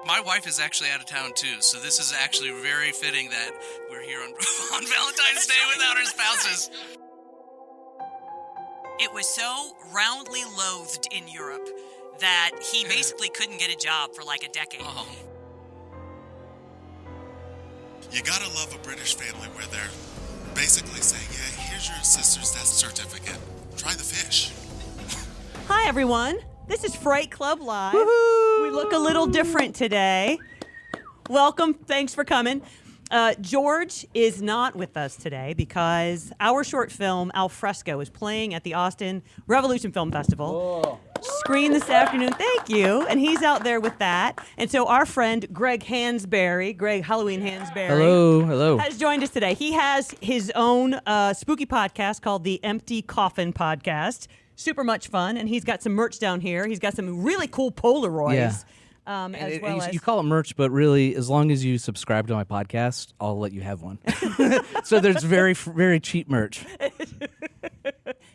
My wife is actually out of town too, so this is actually very fitting that we're here on, on Valentine's Day without our spouses. It was so roundly loathed in Europe that he basically couldn't get a job for like a decade. Oh. You gotta love a British family where they're basically saying, yeah, here's your sister's death certificate. Try the fish. Hi, everyone. This is Fright Club Live. Woo-hoo! We look a little different today. Welcome. Thanks for coming. George is not with us today because our short film, Al Fresco, is playing at the Austin Revolution Film Festival. Screen this afternoon. Thank you. And he's out there with that. And so our friend Greg Hansberry, Greg Halloween Hansberry, Hello. has joined us today. He has his own spooky podcast called the Empty Coffin Podcast. Super much fun. And he's got some merch down here. He's got some really cool Polaroids. Yeah. You call it merch, but really, as long as you subscribe to my podcast, I'll let you have one. So there's very, very cheap merch.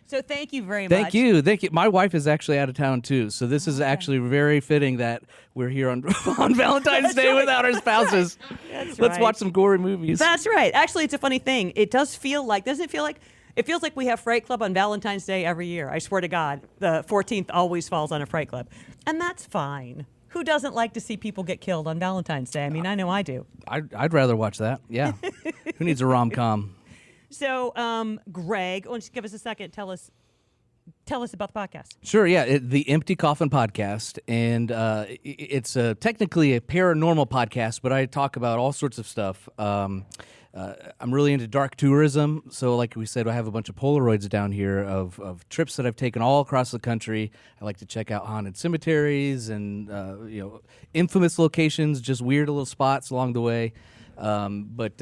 So thank you very much. Thank you. My wife is actually out of town too, so this is actually very fitting that we're here on Valentine's Day without our spouses. Let's watch some gory movies. That's right. Actually, it's a funny thing. It does feel like, doesn't it feel like? It feels like we have Fright Club on Valentine's Day every year. I swear to God, the 14th always falls on a Fright Club, and that's fine. Who doesn't like to see people get killed on Valentine's Day? I mean, I know I do. I'd rather watch that. Yeah. Who needs a rom-com? So, Greg, why don't you give us a second? Tell us about the podcast. Sure, yeah. The Empty Coffin Podcast. And it's technically a paranormal podcast, but I talk about all sorts of stuff. I'm really into dark tourism. So like we said, I have a bunch of Polaroids down here of trips that I've taken all across the country. I like to check out haunted cemeteries and infamous locations, just weird little spots along the way. But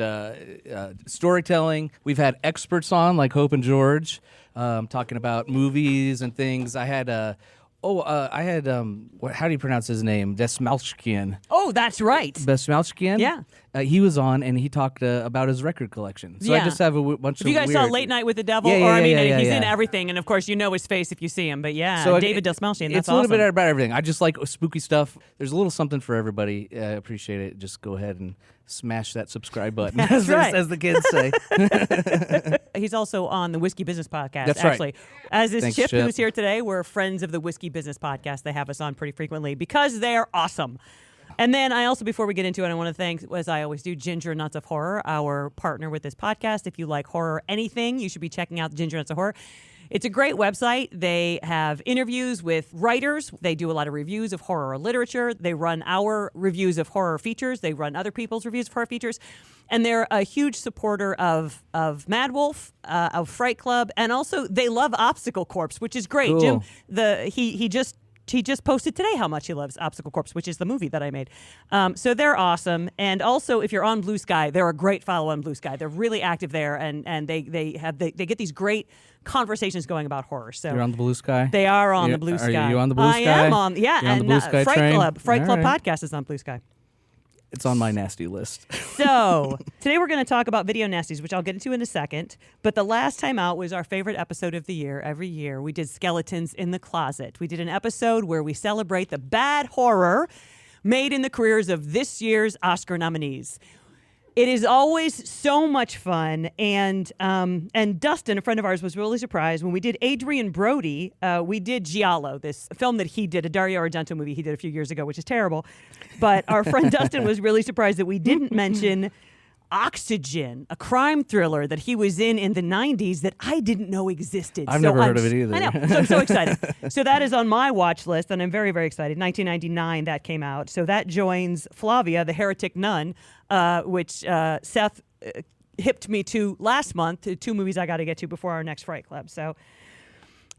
storytelling, we've had experts on like Hope and George talking about movies and things. I had how do you pronounce his name? Desmalchkian. Oh, that's right. Desmalchkian? Yeah. He was on, and he talked about his record collection. So I just have a bunch of If you guys saw Late Night with the Devil, he's yeah. in everything, and of course you know his face if you see him. But yeah, so David Desmalchian, that's it's a little awesome. bit about everything. I just like spooky stuff. There's a little something for everybody. I appreciate it. Just go ahead and smash that subscribe button, as the kids say. He's also on the Whiskey Business Podcast. That's actually. right. As is Thanks, Chip, Chip, who's here today. We're friends of the Whiskey Business Podcast. They have us on pretty frequently because they're awesome. And then I also, before we get into it, I want to thank, as I always do, Ginger Nuts of Horror, our partner with this podcast. If you like horror anything, you should be checking out Ginger Nuts of Horror. It's a great website. They have interviews with writers. They do a lot of reviews of horror literature. They run our reviews of horror features. They run other people's reviews of horror features. And they're a huge supporter of Mad Wolf, of Fright Club, and also they love Obstacle Corps, which is great. Cool. Jim, he just posted today how much he loves Obstacle Corps, which is the movie that I made. So they're awesome. And also, if you're on Blue Sky, they're a great follow on Blue Sky. They're really active there, and they get these great conversations going about horror. So you're on the Blue Sky? They are on the Blue Sky. Are you on the Blue Sky? I am on. Yeah, You're on the Blue Sky Fright train? Club All right. Podcast is on Blue Sky. It's on my nasty list. So today we're going to talk about video nasties, which I'll get into in a second. But the last time out was our favorite episode of the year. Every year we did Skeletons in the Closet. We did an episode where we celebrate the bad horror made in the careers of this year's Oscar nominees. It is always so much fun, and Dustin, a friend of ours, was really surprised when we did Adrian Brody. We did Giallo, this film that he did, a Dario Argento movie he did a few years ago, which is terrible. But our friend Dustin was really surprised that we didn't mention Oxygen, a crime thriller that he was in the 90s that I didn't know existed. I've never heard of it either. I know. So I'm so excited. So that is on my watch list, and I'm very, very excited. 1999, that came out. So that joins Flavia, the Heretic Nun, which Seth hipped me to last month, 2 movies I got to get to before our next Fright Club. So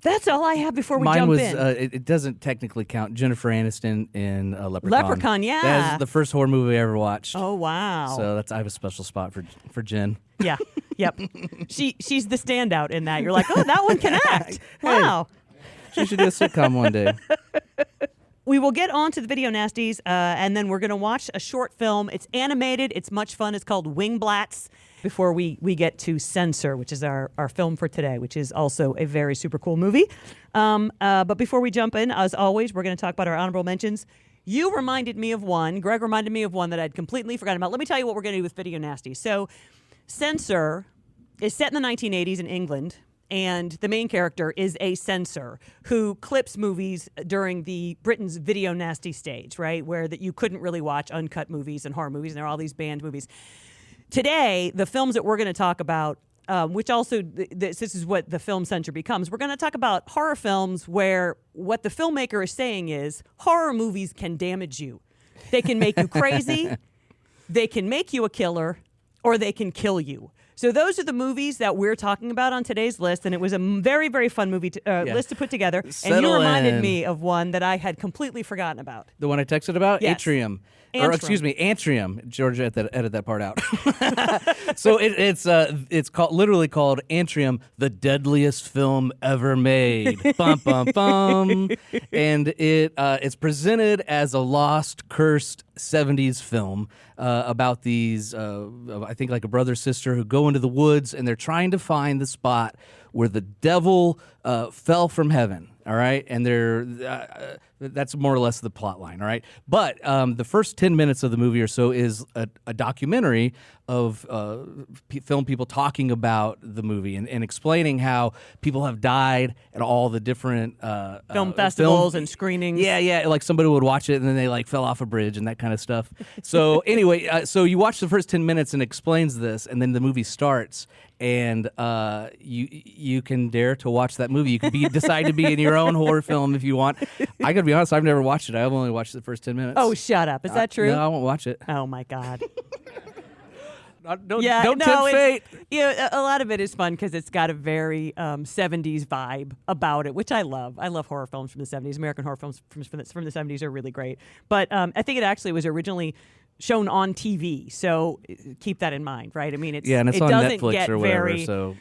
that's all I have before we jump in. It doesn't technically count. Jennifer Aniston in Leprechaun. Leprechaun, yeah. That's the first horror movie I ever watched. Oh, wow. So I have a special spot for Jen. Yeah, yep. She's the standout in that. You're like, oh, that one can act. Wow. She should do a sitcom one day. We will get on to the video nasties, and then we're going to watch a short film. It's animated. It's much fun. It's called Wingblats. Before we get to Censor, which is our film for today, which is also a very super cool movie. But before we jump in, as always, we're going to talk about our honorable mentions. You reminded me of one. Greg reminded me of one that I'd completely forgotten about. Let me tell you what we're going to do with Video Nasty. So, Censor is set in the 1980s in England, and the main character is a censor who clips movies during the Britain's Video Nasty stage, right, where that you couldn't really watch uncut movies and horror movies, and there are all these banned movies. Today, the films that we're going to talk about, which also this is what the film censor becomes, we're going to talk about horror films where what the filmmaker is saying is horror movies can damage you. They can make you crazy, they can make you a killer, or they can kill you. So those are the movies that we're talking about on today's list, and it was a very, very fun movie list to put together. And you reminded me of one that I had completely forgotten about. The one I texted about? Yes. Atrium. Antrim. Or excuse me, Antrium. Georgia, edit that part out. So it's literally called Antrium, the deadliest film ever made. Bum bum bum. And it's presented as a lost, cursed 70s film about these, I think like a brother sister who go into the woods and they're trying to find the spot where the devil fell from heaven. All right, and that's more or less the plot line. All right, but the first 10 minutes of the movie or so is a documentary of film people talking about the movie and explaining how people have died at all the different film festivals and screenings. Yeah, like somebody would watch it and then they like fell off a bridge and that kind of stuff. So anyway, so you watch the first 10 minutes and it explains this, and then the movie starts. And you can dare to watch that movie. You can decide to be in your own horror film if you want. I gotta be honest, I've never watched it. I've only watched the first 10 minutes. Oh, shut up! Is that true? No, I won't watch it. Oh my God. Don't tempt fate. A lot of it is fun because it's got a very 70s vibe about it, which I love. I love horror films from the 70s. American horror films from the 70s are really great. But I think it actually was originally shown on TV, so keep that in mind, right? I mean, and it's on doesn't Netflix get or whatever, very so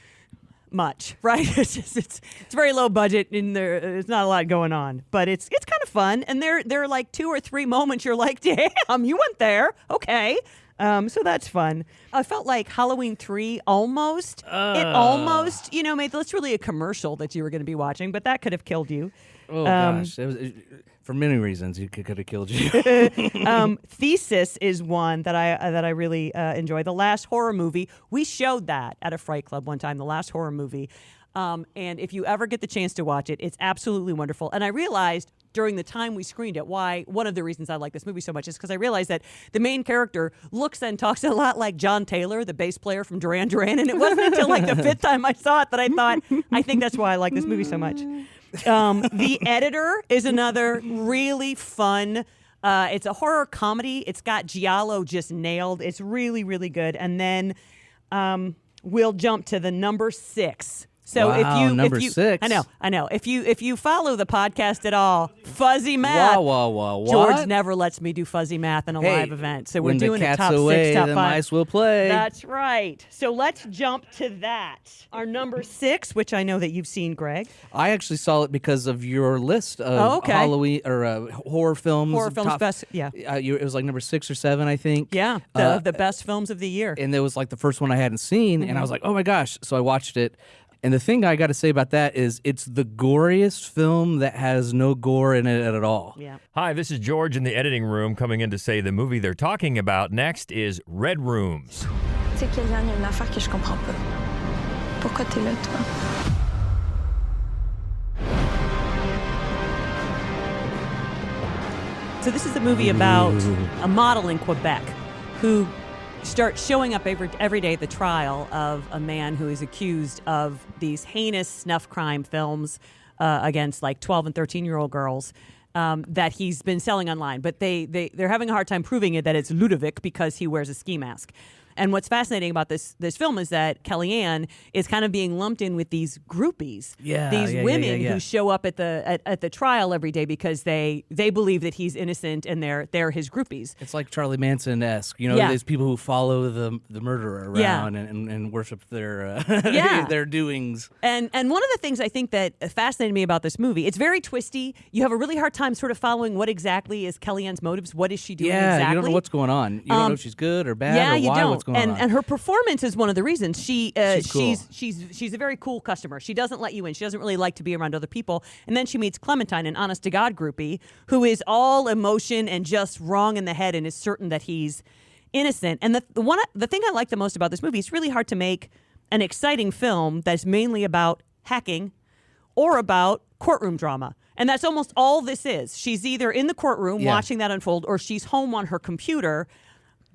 much, right? It's very low budget, and there's not a lot going on, but it's kind of fun. And there are like 2 or 3 moments you're like, damn, you went there, okay. So that's fun. I felt like Halloween 3 almost. It almost, made that's really a commercial that you were going to be watching, but that could have killed you. Oh gosh, for many reasons, it could have killed you. Thesis is one that I really enjoy. The last horror movie, we showed that at a Fright Club one time. The last horror movie, and if you ever get the chance to watch it, it's absolutely wonderful. And I realized during the time we screened it why one of the reasons I like this movie so much is because I realized that the main character looks and talks a lot like John Taylor, the bass player from Duran Duran, and it wasn't until like the 5th time I saw it that I thought, I think that's why I like this movie so much. The Editor is another really fun. It's a horror comedy. It's got Giallo just nailed. It's really, really good. And then we'll jump to the number 6. So wow, number 6. I know. If you follow the podcast at all, fuzzy math. What? George never lets me do fuzzy math in a live event, so we're doing the a top away, 6, top 5. The mice will play. That's right. So let's jump to that. Our number 6, which I know that you've seen, Greg. I actually saw it because of your list of Halloween or horror films. Horror films, top, best. Yeah. It was like number 6 or 7, I think. Yeah. The best films of the year. And it was like the first one I hadn't seen, and I was like, oh my gosh! So I watched it. And the thing I got to say about that is it's the goriest film that has no gore in it at all. Yeah. Hi, this is George in the editing room coming in to say the movie they're talking about next is Red Rooms. C'est qu'il y a une affaire que je comprends pas. Pourquoi t'es là, toi? So this is a movie about a model in Quebec who starts showing up every day at the trial of a man who is accused of these heinous snuff crime films against like 12 and 13-year-old girls that he's been selling online. But they're having a hard time proving it that it's Ludovic because he wears a ski mask. And what's fascinating about this film is that Kellyanne is kind of being lumped in with these groupies, these women who show up at the trial every day because they believe that he's innocent and they're his groupies. It's like Charlie Manson-esque, there's people who follow the murderer around and worship their their doings. And one of the things I think that fascinated me about this movie, it's very twisty. You have a really hard time sort of following what exactly is Kellyanne's motives. What is she doing exactly? You don't know what's going on. You don't know if she's good or bad or you why, don't. what's going on. And her performance is one of the reasons. She's cool. she's a very cool customer. She doesn't let you in. She doesn't really like to be around other people. And then she meets Clementine, an honest to God groupie, who is all emotion and just wrong in the head and is certain that he's innocent. And the thing I like the most about this movie, it's really hard to make an exciting film that's mainly about hacking or about courtroom drama. And that's almost all this is. She's either in the courtroom watching that unfold, or she's home on her computer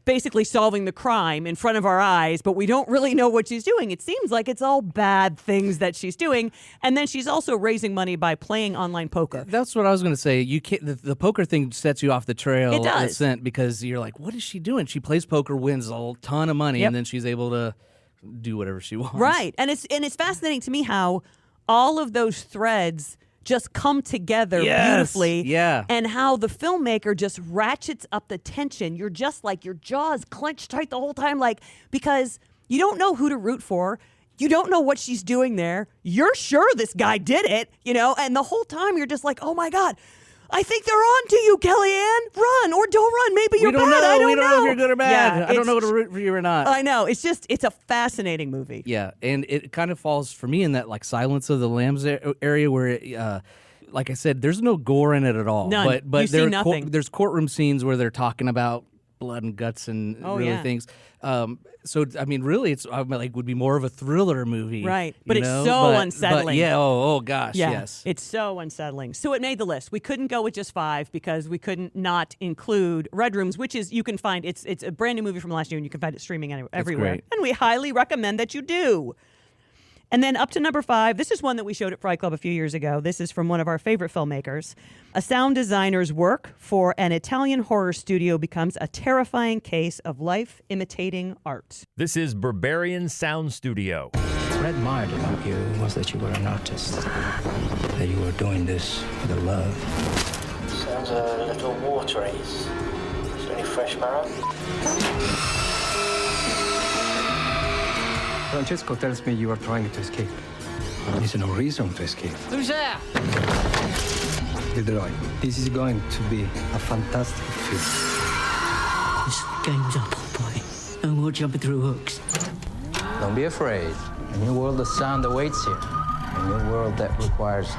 basically solving the crime in front of our eyes, but we don't really know what she's doing. It seems like it's all bad things that she's doing. And then she's also raising money by playing online poker. That's what I was going to say. You can't. The poker thing sets you off the trail. It does. of scent because you're like, what is she doing? She plays poker, wins a ton of money, and then she's able to do whatever she wants. Right. And it's fascinating to me how all of those threads just come together beautifully. Yeah. And how the filmmaker just ratchets up the tension. You're just like, your jaw's clenched tight the whole time, like, because you don't know who to root for. You don't know what she's doing there. You're sure this guy did it, and the whole time you're just like, oh my God, I think they're on to you, Kellyanne. Run or don't run. Maybe you're bad. I don't know. We don't know if you're good or bad. Yeah, I don't know to root for you or not. I know. It's a fascinating movie. Yeah, and it kind of falls for me in that like Silence of the Lambs area where, like I said, there's no gore in it at all. None. But You see nothing. There's courtroom scenes where they're talking about blood and guts and things. So I mean, really, it's would be more of a thriller movie, right? But it's know? so unsettling. But yeah, oh gosh, yes, it's so unsettling. So it made the list. We couldn't go with just 5 because we couldn't not include Red Rooms, which is you can find it's a brand new movie from last year, and you can find it streaming everywhere. Great. And we highly recommend that you do. And then up to number 5, this is one that we showed at Fright Club a few years ago. This is from one of our favorite filmmakers. A sound designer's work for an Italian horror studio becomes a terrifying case of life imitating art. This is Barbarian Sound Studio. What I admired about you was that you were an artist, that you were doing this with a love. Sounds a little watery. Is there any fresh marrow? Francesco tells me you are trying to escape. There's no reason to escape. Who's there? Leroy, this is going to be a fantastic film. This game's up, boy. No more jumping through hooks. Don't be afraid. A new world of sound awaits you. A new world that requires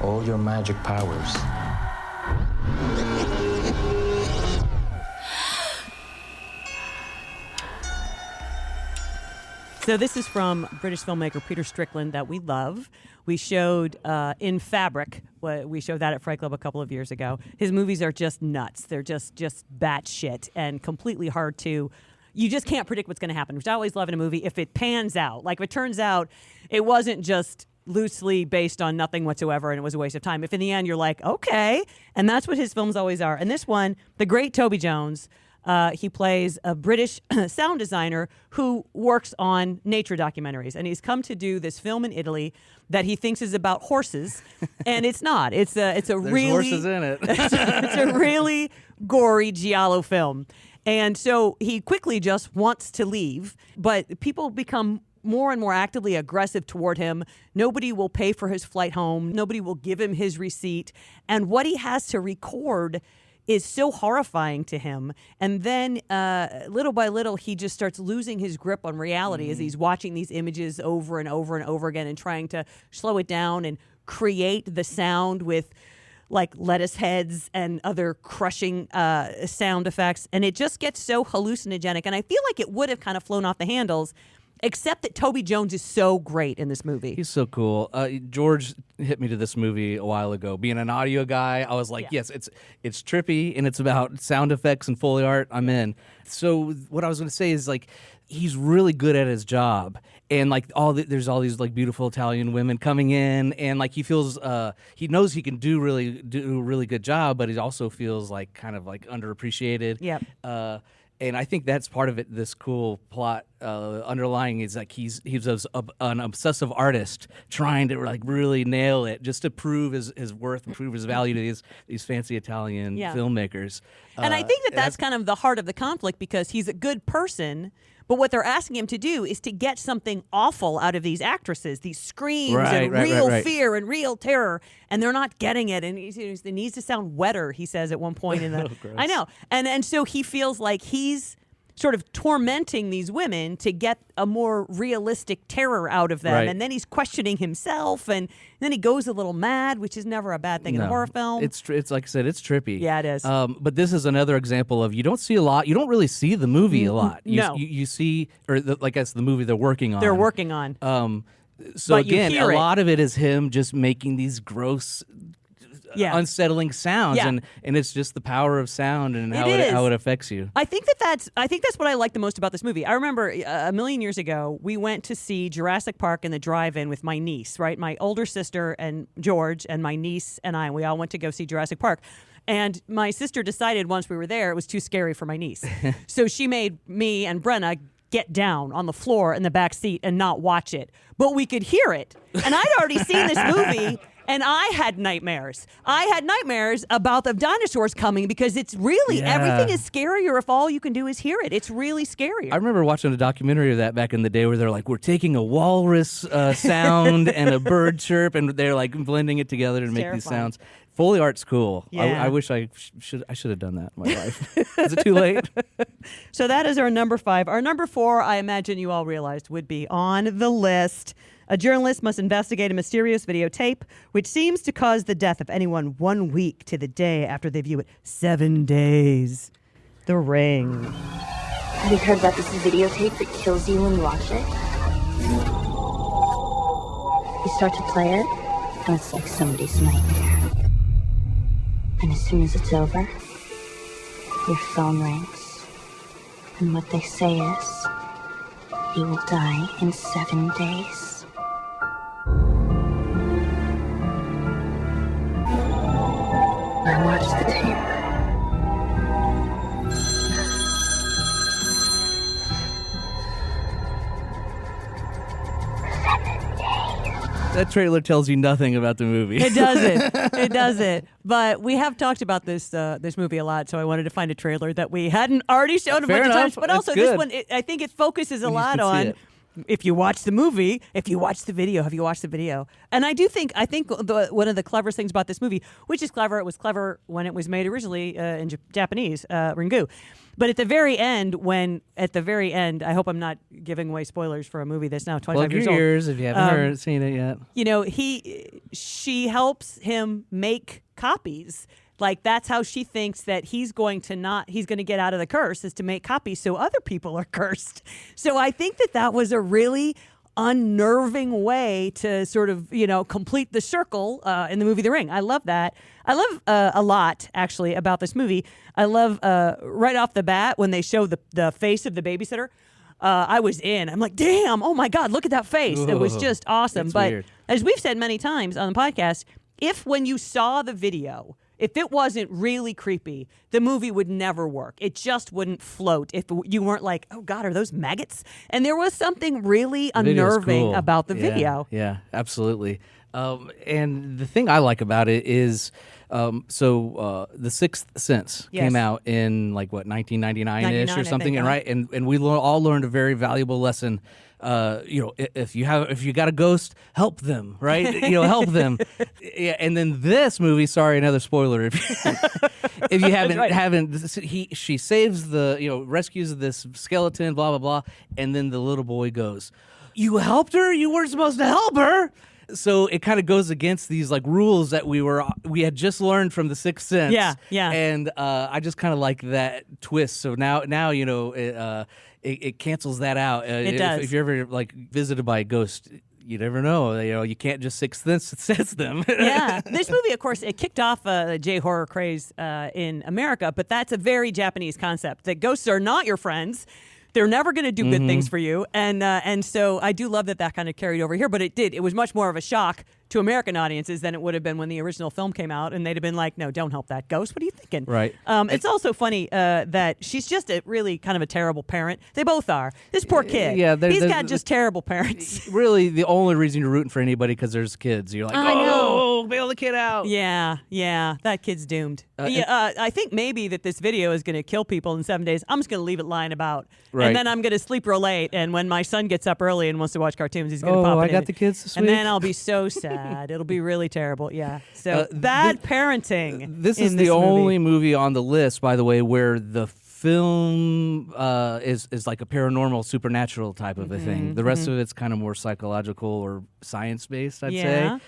all your magic powers. So this is from British filmmaker Peter Strickland that we love. We showed In Fabric. We showed that at Fright Club a couple of years ago. His movies are just nuts. They're just batshit and completely hard to... You just can't predict what's going to happen, which I always love in a movie if it pans out. Like if it turns out it wasn't just loosely based on nothing whatsoever and it was a waste of time. If in the end you're like, okay. And that's what his films always are. And this one, the great Toby Jones... he plays a British sound designer who works on nature documentaries. And he's come to do this film in Italy that he thinks is about horses. And it's not. It's a There's really... horses in it. it's a really gory giallo film. And so he quickly just wants to leave. But people become more and more actively aggressive toward him. Nobody will pay for his flight home. Nobody will give him his receipt. And what he has to record is so horrifying to him. And then little by little, he just starts losing his grip on reality as he's watching these images over and over and over again and trying to slow it down and create the sound with like lettuce heads and other crushing sound effects. And it just gets so hallucinogenic. And I feel like it would have kind of flown off the handles, except that Toby Jones is so great in this movie. He's so cool. George hit me to this movie a while ago. Being an audio guy, I was like, yes, it's trippy and it's about sound effects and Foley art. I'm in. So what I was going to say is like he's really good at his job, and like there's all these like beautiful Italian women coming in, and like he feels he knows he can do a really good job, but he also feels like kind of like underappreciated. Yep. And I think that's part of it. This cool plot underlying is like he's an obsessive artist trying to like really nail it just to prove his worth and prove his value to these fancy Italian filmmakers. And I think that's kind of the heart of the conflict, because he's a good person, but what they're asking him to do is to get something awful out of these actresses, these screams and real fear and real terror, and they're not getting it. And it needs to sound wetter, he says at one point in the. gross. I know, and so he feels like he's sort of tormenting these women to get a more realistic terror out of them. Right. And then he's questioning himself, and then he goes a little mad, which is never a bad thing in a horror film. It's like I said, it's trippy. Yeah, it is. But this is another example of you don't see a lot. You don't really see the movie a lot. You see, or like that's the movie they're working on. They're working on. So But you again, hear a it. lot of it is him just making these gross, unsettling sounds, Yeah. and it's just the power of sound and how is. how it affects you. I think that's what I like the most about this movie. I remember a million years ago, we went to see Jurassic Park in the drive-in with my niece, right? My older sister and George and my niece and I, we all went to go see Jurassic Park. And my sister decided once we were there, it was too scary for my niece. So she made me and Brenna get down on the floor in the back seat and not watch it. But we could hear it. And I'd already seen this movie, and I had nightmares. I had nightmares about the dinosaurs coming because it's really, everything is scarier if all you can do is hear it. It's really scary. I remember watching a documentary of that back in the day where they're like, we're taking a walrus sound and a bird chirp, and they're like blending it together to make these terrifying. sounds. Foley art's cool. Yeah. I wish I should have done that in my life. Is it too late? So that is our number 5. Our number 4, I imagine you all realized, would be on the list. A journalist must investigate a mysterious videotape which seems to cause the death of anyone 1 week to the day after they view it. 7 days. The Ring. Have you heard about this videotape that kills you when you watch it? You start to play it, and it's like somebody's nightmare. And as soon as it's over, your phone rings. And what they say is, you will die in 7 days. I watched the tape. That trailer tells you nothing about the movie. It doesn't. It doesn't. But we have talked about this movie a lot, so I wanted to find a trailer that we hadn't already shown a Fair bunch of times. enough. But That's also this good. one, I think it focuses a You lot can see on it. if you watch the movie, if you watch the video, have you watched the video? And I think one of the cleverest things about this movie, which is clever, it was clever when it was made originally in Japanese, Ringu. But at the very end, I hope I'm not giving away spoilers for a movie that's now 25 Plug years your old. ears if you haven't seen it yet. You know, she helps him make copies. Like that's how she thinks that he's going to get out of the curse, is to make copies so other people are cursed. So I think that was a really unnerving way to sort of, complete the circle in the movie The Ring. I love that. I love a lot, actually, about this movie. I love right off the bat when they show the face of the babysitter. I was in. I'm like, damn, oh my God, look at that face. It was just awesome. That's But weird. as we've said many times on the podcast, if when you saw the video, if it wasn't really creepy, the movie would never work. It just wouldn't float if you weren't like, oh God, are those maggots? And there was something really The video's unnerving cool. about the Yeah, video. Yeah, absolutely. And the thing I like about it is, The Sixth Sense came out in 1999-ish 99, or something, I think, and we all learned a very valuable lesson. If you got a ghost, help them, right? Help them. Yeah, and then this movie, sorry, another spoiler. If you she saves rescues this skeleton, blah blah blah, and then the little boy goes, "You helped her? You weren't supposed to help her." So it kind of goes against these rules that we had just learned from The Sixth Sense. Yeah, yeah. And I just kind of like that twist. So now it cancels that out. It does. If you're ever visited by a ghost, you never know. You can't just Sixth Sense them. Yeah. This movie, of course, it kicked off the J-horror craze in America, but that's a very Japanese concept, that ghosts are not your friends. They're never going to do good things for you. And so I do love that kind of carried over here, but it was much more of a shock to American audiences than it would have been when the original film came out, and they'd have been like, no, don't help that ghost. What are you thinking? Right. It's also funny that she's just a really kind of a terrible parent. They both are. This poor kid. Yeah, he's got just terrible parents. Really, the only reason you're rooting for anybody because there's kids. You're like, I know. bail the kid out. Yeah, that kid's doomed. I think maybe that this video is going to kill people in 7 days. I'm just going to leave it lying about. Right. And then I'm going to sleep real late, and when my son gets up early and wants to watch cartoons, he's going to Oh, pop I it got in. the kids this And week. then I'll be so sad. It'll be really terrible. Yeah. So bad parenting. This in is the movie. only movie on the list, by the way, where the film is like a paranormal, supernatural type of a thing. The rest of it's kind of more psychological or science based, I'd say.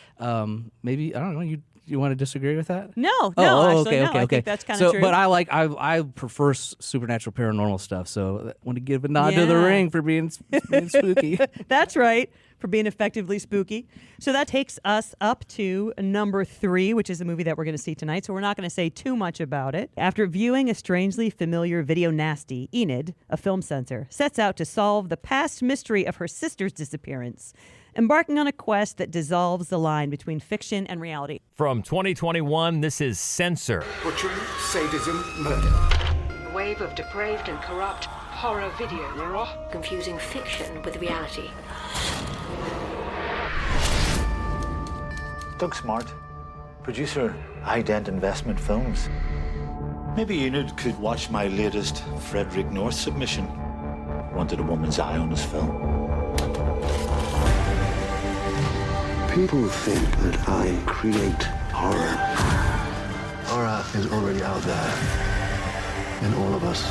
Maybe I don't know. You want to disagree with that? No, okay. I think that's kind of true. But I prefer supernatural, paranormal stuff. So I want to give a nod to The Ring for being spooky. That's right, for being effectively spooky. So that takes us up to number 3, which is a movie that we're going to see tonight. So we're not going to say too much about it. After viewing a strangely familiar video nasty, Enid, a film censor, sets out to solve the past mystery of her sister's disappearance, embarking on a quest that dissolves the line between fiction and reality. From 2021, this is Censor. Butchery, sadism, murder. A wave of depraved and corrupt horror video. Confusing fiction with reality. Doug Smart, producer, Ident Investment Films. Maybe Enid could watch my latest Frederick North submission. Wanted a woman's eye on his film. People think that I create horror. Horror is already out there in all of us.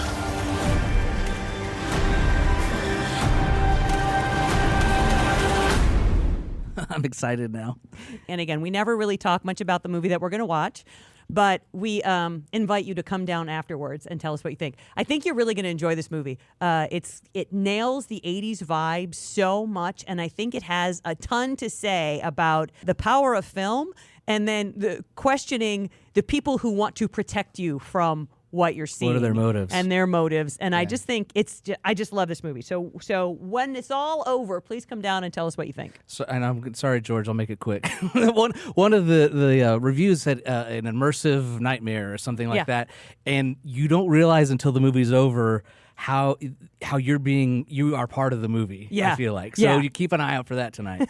I'm excited now. And again, we never really talk much about the movie that we're going to watch, but we invite you to come down afterwards and tell us what you think. I think you're really going to enjoy this movie. It nails the 80s vibe so much, and I think it has a ton to say about the power of film and then questioning the people who want to protect you from what you're seeing. What are their motives? And their motives. And I just think I just love this movie. So when it's all over, please come down and tell us what you think. So, and I'm sorry, George, I'll make it quick. one of the reviews said an immersive nightmare or something like that. And you don't realize until the movie's over how you are part of the movie, I feel like. So you keep an eye out for that tonight.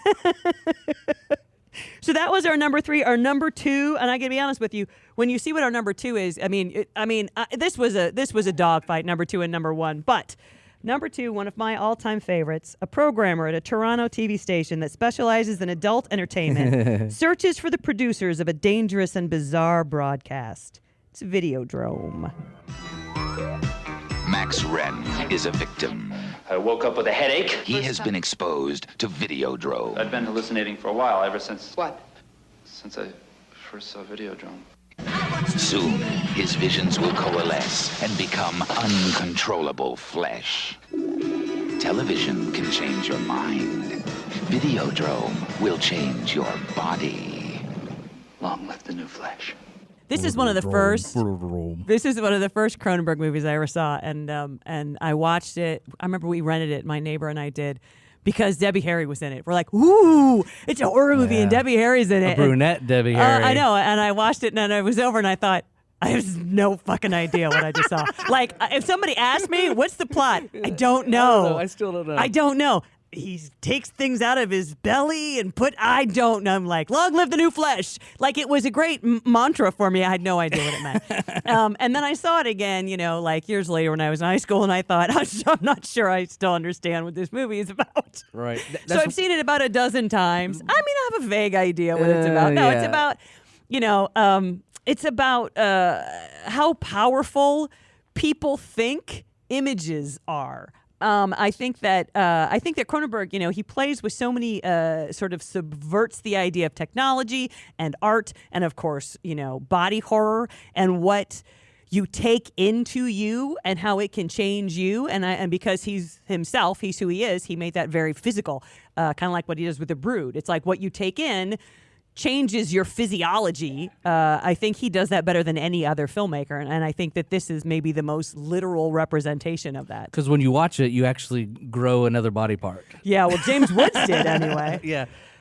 So that was our number 3. Our number 2, and I gotta be honest with you, when you see what our number 2 is, this was a dogfight, number 2 and number 1. But number 2, one of my all-time favorites, a programmer at a Toronto TV station that specializes in adult entertainment, searches for the producers of a dangerous and bizarre broadcast. It's Videodrome. Max Wren is a victim. I woke up with a headache. He has been exposed to Videodrome. I've been hallucinating for a while, ever since... What? Since I first saw Videodrome. Soon, his visions will coalesce and become uncontrollable flesh. Television can change your mind. Videodrome will change your body. Long live the new flesh. This is one of the first. This is one of the first Cronenberg movies I ever saw, and I watched it. I remember we rented it. My neighbor and I did, because Debbie Harry was in it. We're like, ooh, it's a horror movie, and Debbie Harry's in it. A brunette Debbie Harry. I know, and I watched it, and I was over, and I thought, I have no fucking idea what I just saw. Like, if somebody asked me, what's the plot? I don't know. I still don't know. I don't know. He takes things out of his belly and I don't know. I'm like, long live the new flesh. Like, it was a great mantra for me. I had no idea what it meant. And then I saw it again, like years later when I was in high school, and I thought, I'm not sure I still understand what this movie is about. Right. So I've seen it about a dozen times. I mean, I have a vague idea what it's about. No, it's about, it's about how powerful people think images are. I think that Cronenberg, he plays with so many, sort of subverts the idea of technology and art, and of course, body horror and what you take into you and how it can change you. And because he's who he is, he made that very physical, kind of like what he does with The Brood. It's like what you take in changes your physiology. I think he does that better than any other filmmaker, and I think that this is maybe the most literal representation of that. Because when you watch it, you actually grow another body part. Yeah, well, James Woods did anyway.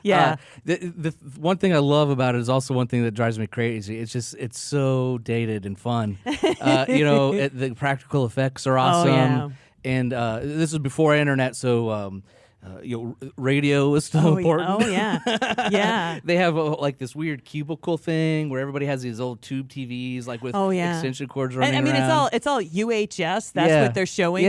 Yeah. The one thing I love about it is also one thing that drives me crazy. It's so dated and fun. The practical effects are awesome. Oh, yeah. And this was before internet, so radio was still important. Oh yeah, yeah. They have like this weird cubicle thing where everybody has these old tube TVs, like with extension cords running around. around. It's all UHS. That's what they're showing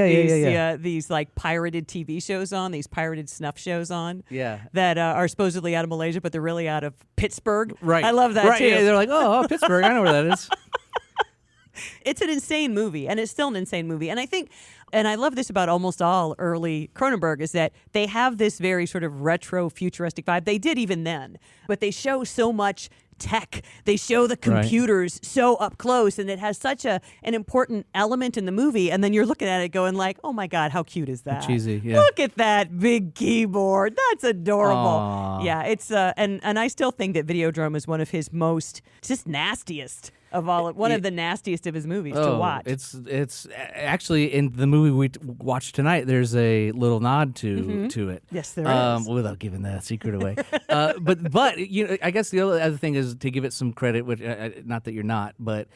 these like pirated TV shows on, these pirated snuff shows on. Yeah, that are supposedly out of Malaysia, but they're really out of Pittsburgh. Right. I love that too. Yeah, they're like, oh, Pittsburgh. I know where that is. It's an insane movie, and it's still an insane movie. And I think, and I love this about almost all early Cronenberg, is that they have this very sort of retro futuristic vibe. They did even then, but they show so much tech. They show the computers so up close, and it has such an important element in the movie. And then you're looking at it going like, oh my God, how cute is that? Cheesy, yeah. Look at that big keyboard. That's adorable. Aww. Yeah, it's and I still think that Videodrome is one of his most just nastiest of all, one of the nastiest of his movies to watch. It's actually in the movie we watched tonight. There's a little nod to it. Yes, there is. Without giving that secret away. But you know, I guess the other thing is to give it some credit, which not that you're not, but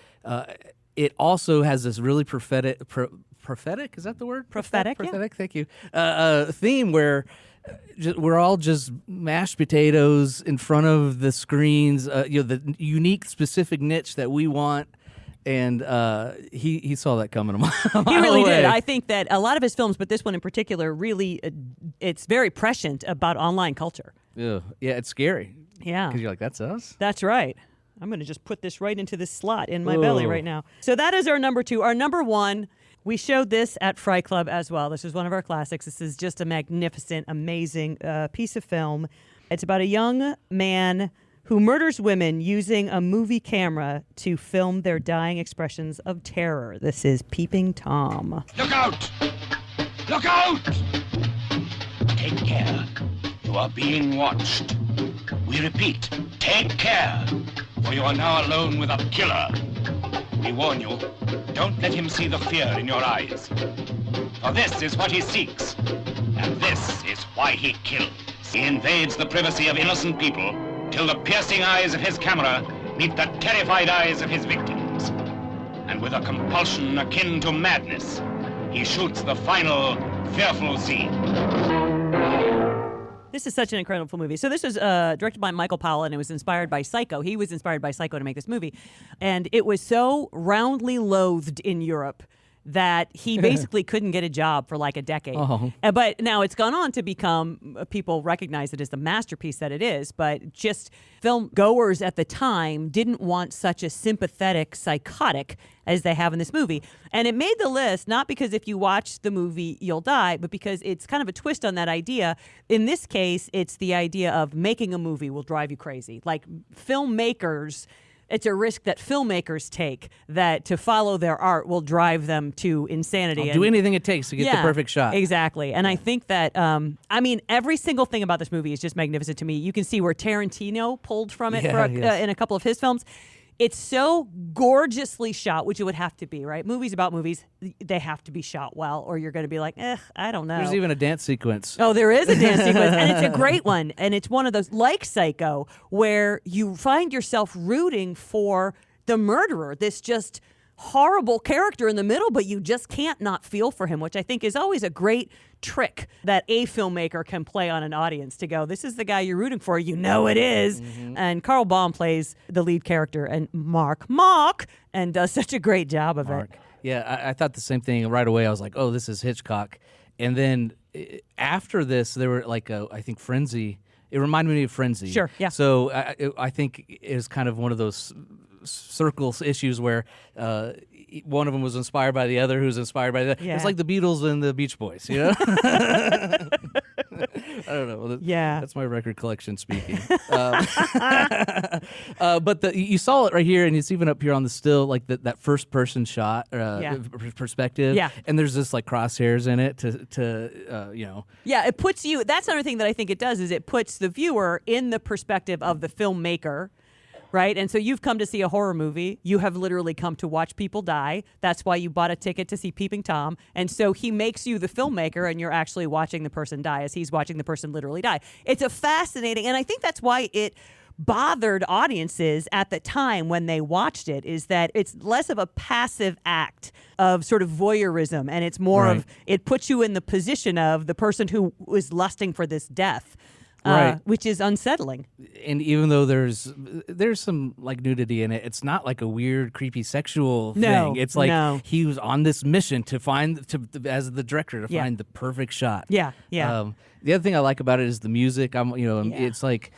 it also has this really prophetic. Prophetic, is that the word? Prophetic, yeah. Thank you. Theme where we're all just mashed potatoes in front of the screens. The unique, specific niche that we want, and he saw that coming a mile He really away. did. I think that a lot of his films, but this one in particular, really, it's very prescient about online culture. Yeah, it's scary. Yeah, because you're like, that's us. That's right. I'm going to just put this right into this slot in my belly right now. So that is our number 2. Our number 1, we showed this at Fry Club as well. This is one of our classics. This is just a magnificent, amazing piece of film. It's about a young man who murders women using a movie camera to film their dying expressions of terror. This is Peeping Tom. Look out! Look out! Take care. You are being watched. We repeat, take care, for you are now alone with a killer. We warn you, don't let him see the fear in your eyes. For this is what he seeks, and this is why he kills. He invades the privacy of innocent people till the piercing eyes of his camera meet the terrified eyes of his victims. And with a compulsion akin to madness, he shoots the final, fearful scene. This is such an incredible movie. So this was directed by Michael Powell, and it was inspired by Psycho. He was inspired by Psycho to make this movie. And it was so roundly loathed in Europe that he basically couldn't get a job for like a decade. Oh. But now it's gone on to become, people recognize it as the masterpiece that it is, but just film goers at the time didn't want such a sympathetic psychotic as they have in this movie. And it made the list, not because if you watch the movie, you'll die, but because it's kind of a twist on that idea. In this case, it's the idea of making a movie will drive you crazy. Like filmmakers, it's a risk that filmmakers take that to follow their art will drive them to insanity. I'll do anything it takes to get the perfect shot. Exactly. And I think that, every single thing about this movie is just magnificent to me. You can see where Tarantino pulled from it in a couple of his films. It's so gorgeously shot, which it would have to be, right? Movies about movies, they have to be shot well, or you're going to be like, I don't know. There's even a dance sequence. Oh, there is a dance sequence, and it's a great one. And it's one of those, like Psycho, where you find yourself rooting for the murderer, this just horrible character in the middle, but you just can't not feel for him, which I think is always a great trick that a filmmaker can play on an audience to go, this is the guy you're rooting for, you know it is. And Carl Baum plays the lead character, and Mark, and does such a great job of it. Yeah, I thought the same thing right away. I was like, oh, this is Hitchcock. And then after this, there were like, I think Frenzy. It reminded me of Frenzy. Sure, yeah. So I think it was kind of one of those circle issues where one of them was inspired by the other, who's inspired by the other. Yeah. It's like the Beatles and the Beach Boys, you know? I don't know. Yeah. That's my record collection speaking. But you saw it right here, and it's even up here on the still, like that first person shot perspective. Yeah. And there's this like crosshairs in it to you know. Yeah, it puts you, that's another thing that I think it does, is it puts the viewer in the perspective of the filmmaker. Right? And so you've come to see a horror movie. You have literally come to watch people die. That's why you bought a ticket to see Peeping Tom. And so he makes you the filmmaker, and you're actually watching the person die as he's watching the person literally die. It's a fascinating, and I think that's why it bothered audiences at the time when they watched it, is that it's less of a passive act of sort of voyeurism, and it's more of, it puts you in the position of the person who was lusting for this death. Which is unsettling. And even though there's some like nudity in it, it's not like a weird, creepy sexual thing. It's like he was on this mission to find, as the director, to find the perfect shot. Yeah. The other thing I like about it is the music. It's like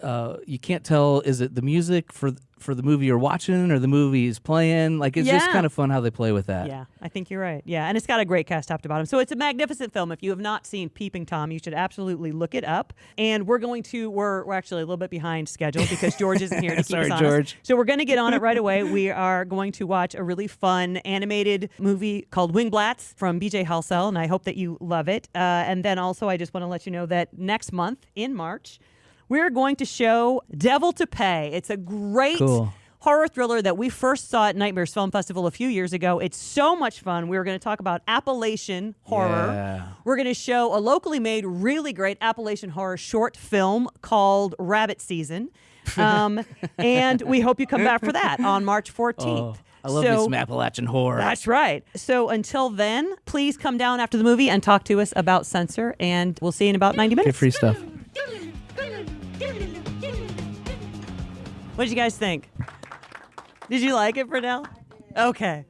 you can't tell, is it the music for for the movie you're watching or the movie is playing. Like, it's just kind of fun how they play with that. Yeah, I think you're right. Yeah, and it's got a great cast top to bottom. So it's a magnificent film. If you have not seen Peeping Tom, you should absolutely look it up. And we're actually a little bit behind schedule because George isn't here to keep us on. George. So we're going to get on it right away. We are going to watch a really fun animated movie called Wingblats from BJ Halsell, and I hope that you love it. And then also, I just want to let you know that next month in March, we're going to show Devil to Pay. It's a great horror thriller that we first saw at Nightmares Film Festival a few years ago. It's so much fun. We're going to talk about Appalachian horror. Yeah. We're going to show a locally made, really great Appalachian horror short film called Rabbit Season. And we hope you come back for that on March 14th. I love me some Appalachian horror. That's right. So until then, please come down after the movie and talk to us about Censor, and we'll see you in about 90 minutes. Get free stuff. What did you guys think? Did you like it, Brunel? Okay.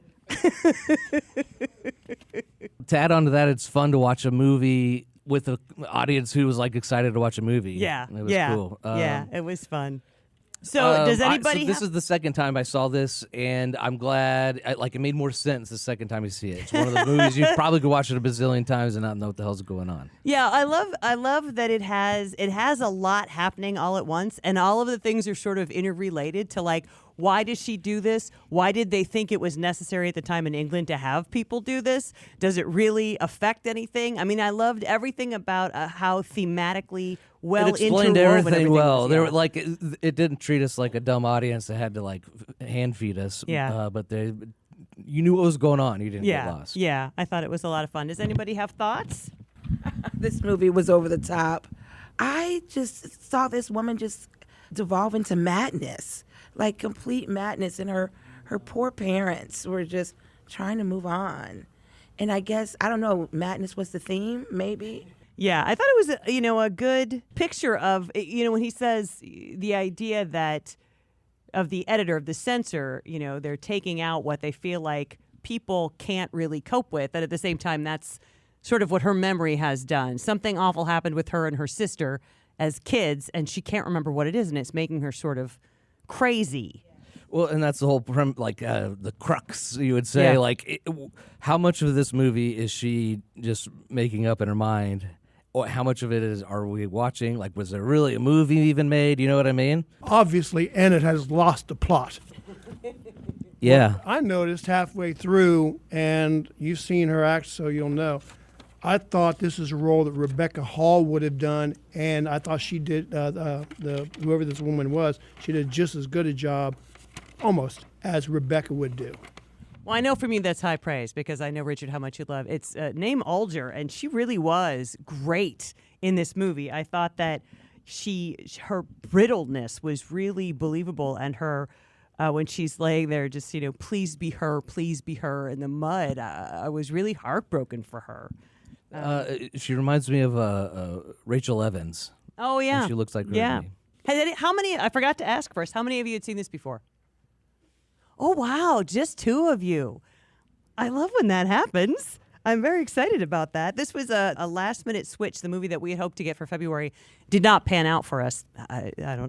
To add on to that, it's fun to watch a movie with an audience who was like excited to watch a movie. Yeah. It was cool. Yeah, it was fun. So does anybody this is the second time I saw this, and I'm glad. It made more sense the second time you see it. It's one of the movies you probably could watch it a bazillion times and not know what the hell's going on. Yeah, I love that it has a lot happening all at once, and all of the things are sort of interrelated to like, why does she do this? Why did they think it was necessary at the time in England to have people do this? Does it really affect anything? I mean, I loved everything about how thematically well it explained interwoven everything well. was, They were like, it didn't treat us like a dumb audience that had to like hand feed us. Yeah. But you knew what was going on. You didn't get lost. Yeah, I thought it was a lot of fun. Does anybody have thoughts? This movie was over the top. I just saw this woman just devolve into madness, like complete madness, and her poor parents were just trying to move on. And I guess, I don't know, madness was the theme, maybe? Yeah, I thought it was a good picture of, when he says the idea that of the editor, of the censor, they're taking out what they feel like people can't really cope with. And at the same time, that's sort of what her memory has done. Something awful happened with her and her sister as kids, and she can't remember what it is, and it's making her sort of crazy. Well, and that's the whole the crux, you would say. Yeah. Like, how much of this movie is she just making up in her mind? Or how much of it are we watching? Like, was there really a movie even made? You know what I mean? Obviously, Enid has lost the plot. Yeah. Well, I noticed halfway through, and you've seen her act, so you'll know. I thought this is a role that Rebecca Hall would have done, and I thought she did, whoever this woman was, she did just as good a job, almost, as Rebecca would do. Well, I know from you that's high praise because I know, Richard, how much you love. It's Naeem Alger, and she really was great in this movie. I thought that her brittleness was really believable, and her when she's laying there just, please be her in the mud, I was really heartbroken for her. She reminds me of Rachel Evans. Oh, yeah. And she looks like her. Yeah. How many, I forgot to ask first, how many of you had seen this before? Oh, wow, just two of you. I love when that happens. I'm very excited about that. This was a last-minute switch. The movie that we had hoped to get for February did not pan out for us.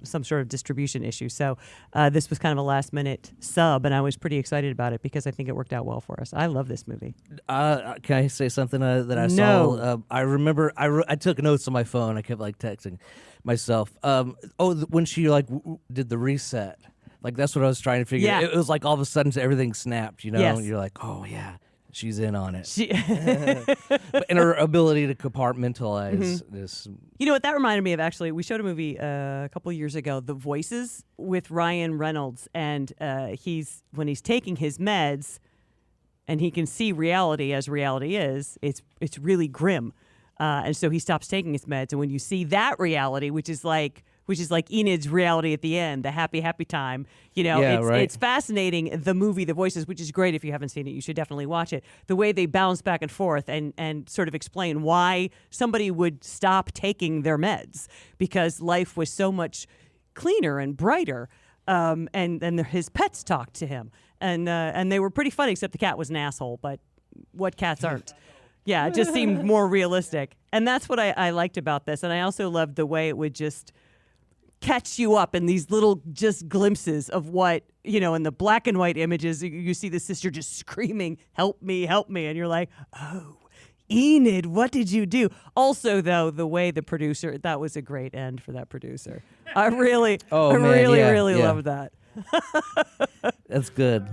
Some sort of distribution issue. So this was kind of a last-minute sub, and I was pretty excited about it because I think it worked out well for us. I love this movie. Can I say something that I No. saw? I remember I took notes on my phone. I kept texting myself. When she did the reset. That's what I was trying to figure out. Yeah. It was like all of a sudden everything snapped, Yes. And you're like, oh, yeah, she's in on it. And her ability to compartmentalize this. You know what that reminded me of, actually? We showed a movie a couple years ago, The Voices, with Ryan Reynolds. And when he's taking his meds and he can see reality as reality is, it's really grim. And so he stops taking his meds. And when you see that reality, which is like Enid's reality at the end, the happy time. It's fascinating, the movie The Voices, which is great. If you haven't seen it, you should definitely watch it. The way they bounce back and forth and sort of explain why somebody would stop taking their meds because life was so much cleaner and brighter. And his pets talked to him. And they were pretty funny, except the cat was an asshole. But what cats aren't? Yeah, it just seemed more realistic. And that's what I liked about this. And I also loved the way it would just catch you up in these little just glimpses of what, in the black and white images, you see the sister just screaming, help me, and you're like, oh, Enid, what did you do? Also, though, the way the producer, that was a great end for that producer. I really love that. That's good.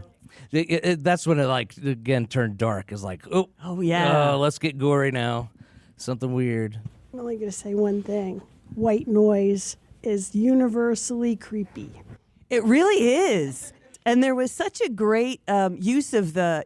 That's when it again turned dark. It's like, oh yeah, let's get gory now. Something weird. I'm only going to say one thing. White noise is universally creepy. It really is. And there was such a great use of the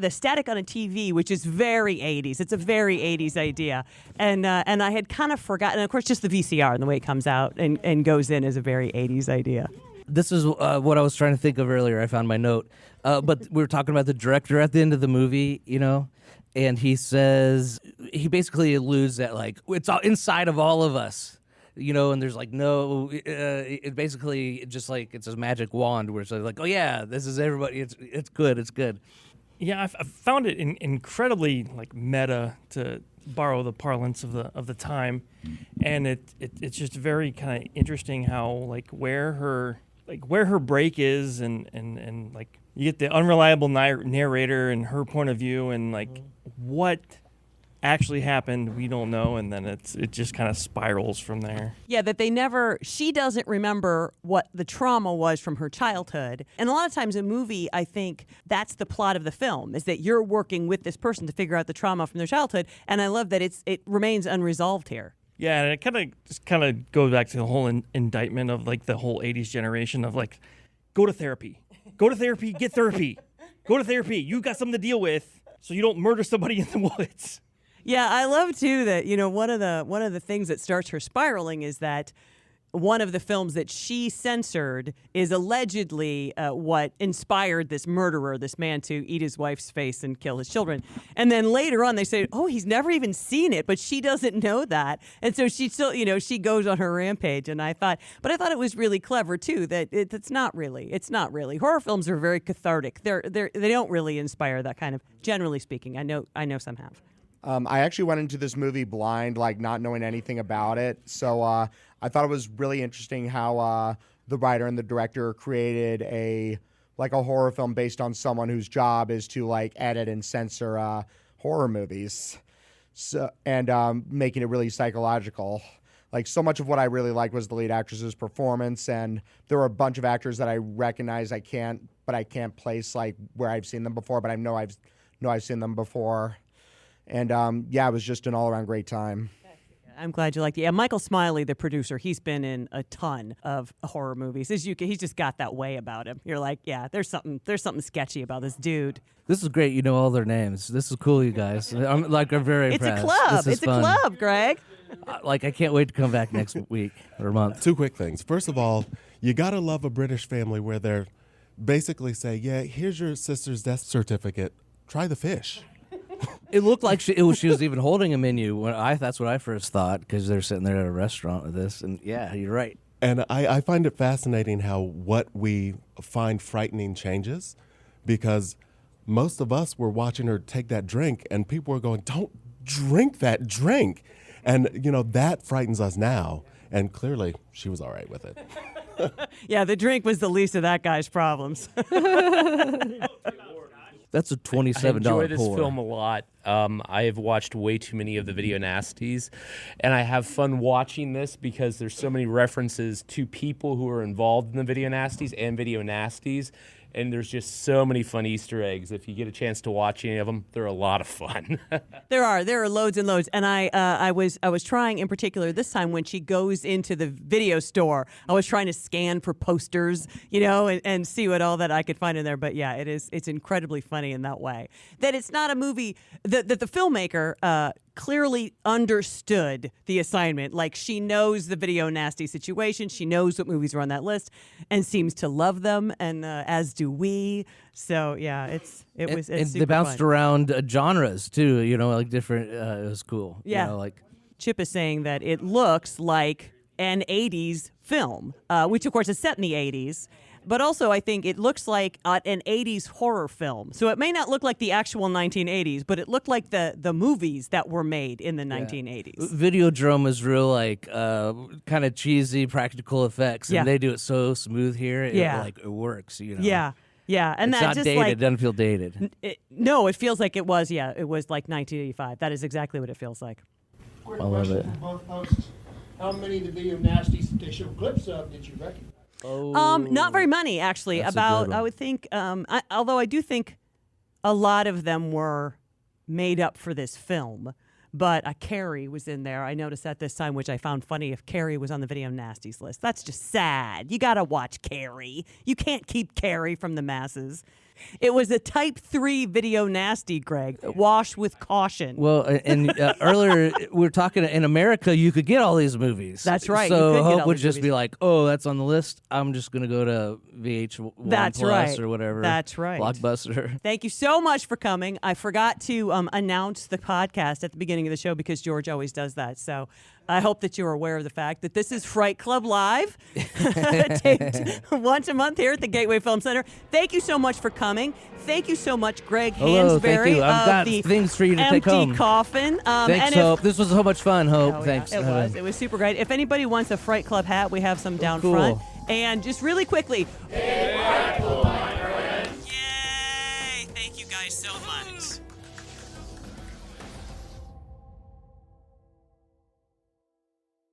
static on a TV, which is very 80s. It's a very 80s idea. And I had kind of forgotten. And of course, just the VCR and the way it comes out and goes in is a very 80s idea. This is what I was trying to think of earlier. I found my note. But we were talking about the director at the end of the movie, and he basically alludes that, it's all inside of all of us. And there's no, it basically just it's a magic wand where it's like, oh yeah, this is everybody. It's good. Yeah, I found it incredibly meta, to borrow the parlance of the time, and it's just very kind of interesting how where her break is, and you get the unreliable narrator and her point of view, and what actually happened, we don't know, and then it just kind of spirals from there. Yeah, that she doesn't remember what the trauma was from her childhood. And a lot of times in a movie, I think that's the plot of the film, is that you're working with this person to figure out the trauma from their childhood, and I love that it remains unresolved here. Yeah, and it kind of goes back to the whole indictment of the whole 80s generation of go to therapy, get therapy, go to therapy, you got something to deal with so you don't murder somebody in the woods. Yeah, I love too that one of the things that starts her spiraling is that one of the films that she censored is allegedly what inspired this murderer, this man, to eat his wife's face and kill his children. And then later on, they say, "Oh, he's never even seen it," but she doesn't know that, and so she still, she goes on her rampage. And I thought it was really clever too that it's not really. Horror films are very cathartic. They don't really inspire that kind of. Generally speaking, I know some have. I actually went into this movie blind, not knowing anything about it. So I thought it was really interesting how the writer and the director created a horror film based on someone whose job is to edit and censor horror movies, and making it really psychological. So much of what I really liked was the lead actress's performance, and there were a bunch of actors that I recognize I can't place where I've seen them before, but I know I've seen them before. And it was just an all-around great time. I'm glad you liked it. Yeah, Michael Smiley, the producer, he's been in a ton of horror movies. He's just got that way about him. You're like, yeah, there's something sketchy about this dude. This is great. You know all their names. This is cool, you guys. I'm very impressed. It's a club. It's fun. A club, Greg. I can't wait to come back next week or month. Two quick things. First of all, you gotta love a British family where they're basically say, yeah, here's your sister's death certificate. Try the fish. It looked like she was even holding a menu. That's what I first thought, because they're sitting there at a restaurant with this. And yeah, you're right. And I find it fascinating how what we find frightening changes, because most of us were watching her take that drink, and people were going, "Don't drink that drink," and that frightens us now. And clearly, she was all right with it. Yeah, the drink was the least of that guy's problems. That's a $27 I enjoy this pour. film a lot. I have watched way too many of the Video Nasties, and I have fun watching this because there's so many references to people who are involved in the Video Nasties and Video Nasties, and there's just so many fun Easter eggs. If you get a chance to watch any of them, they're a lot of fun. There are loads and loads, and I was trying in particular this time when she goes into the video store. I was trying to scan for posters, and see what all that I could find in there. But yeah, it's incredibly funny in that way. That it's not a movie that the filmmaker clearly understood the assignment. She knows the Video Nasty situation. She knows what movies are on that list and seems to love them, and as do we. So yeah, it's and super they bounced fun. around genres too. Different. It was cool. Yeah. Chip is saying that it looks like an 80s film, which of course is set in the 80s. But also, I think it looks like an 80s horror film. So it may not look like the actual 1980s, but it looked like the movies that were made in the 1980s. Videodrome is real, like, kind of cheesy practical effects, and they do it so smooth here. It works, you know. Yeah. Yeah, and it's that not just dated. like It doesn't feel dated. No, it feels like it was. Yeah, it was like 1985. That is exactly what it feels like. Quick I love question it. for both hosts. How many of the video nasties that they show clips of did you recognize? Not very many, actually. That's a good one. I would think, although I do think a lot of them were made up for this film. But Carrie was in there. I noticed that this time, which I found funny if Carrie was on the Video Nasties list. That's just sad. You got to watch Carrie. You can't keep Carrie from the masses. It was a type 3 video nasty, Greg. Wash with caution. Well, and earlier we were talking in America, you could get all these movies. That's right. So you could get Hope all would these just movies. be like, "Oh, that's on the list. I'm just gonna go to VH1 That's Plus right. or whatever." That's right. Blockbuster. Thank you so much for coming. I forgot to announce the podcast at the beginning of the show because George always does that. So I hope that you're aware of the fact that this is Fright Club Live, taped once a month here at the Gateway Film Center. Thank you so much for coming. Thank you so much, Greg Hello, thank Hansberry you. I've of got the things for you to Empty take home. Coffin. Thanks, Hope. This was so much fun, Hope. Thanks. It was. It was super great. If anybody wants a Fright Club hat, we have some down cool. front. And just really quickly.